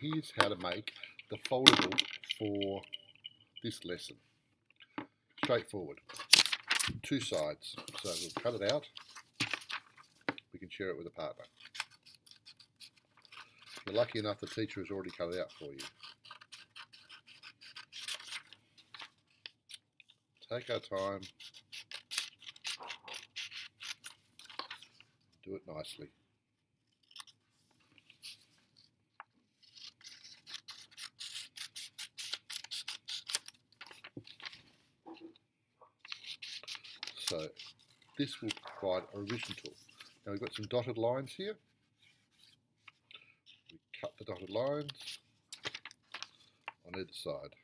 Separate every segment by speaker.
Speaker 1: here's how to make the foldable for this lesson. Straightforward. Two sides. So we'll cut it out. We can share it with a partner. If you're lucky enough, the teacher has already cut it out for you. Take our time. Do it nicely. So this will provide a revision tool. Now we've got some dotted lines here. We cut the dotted lines on either side.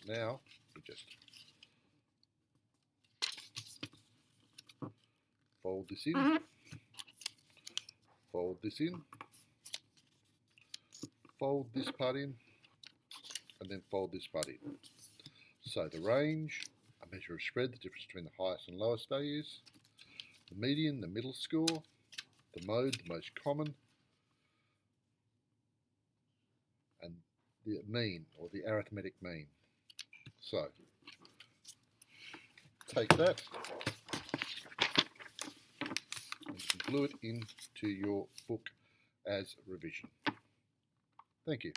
Speaker 1: Now we just fold this in, fold this in, fold this part in, and then fold this part in. So the range, a measure of spread, the difference between the highest and lowest values, the median, the middle score, the mode, the most common, and the mean, or the arithmetic mean. So, take that and glue it into your book as revision. Thank you.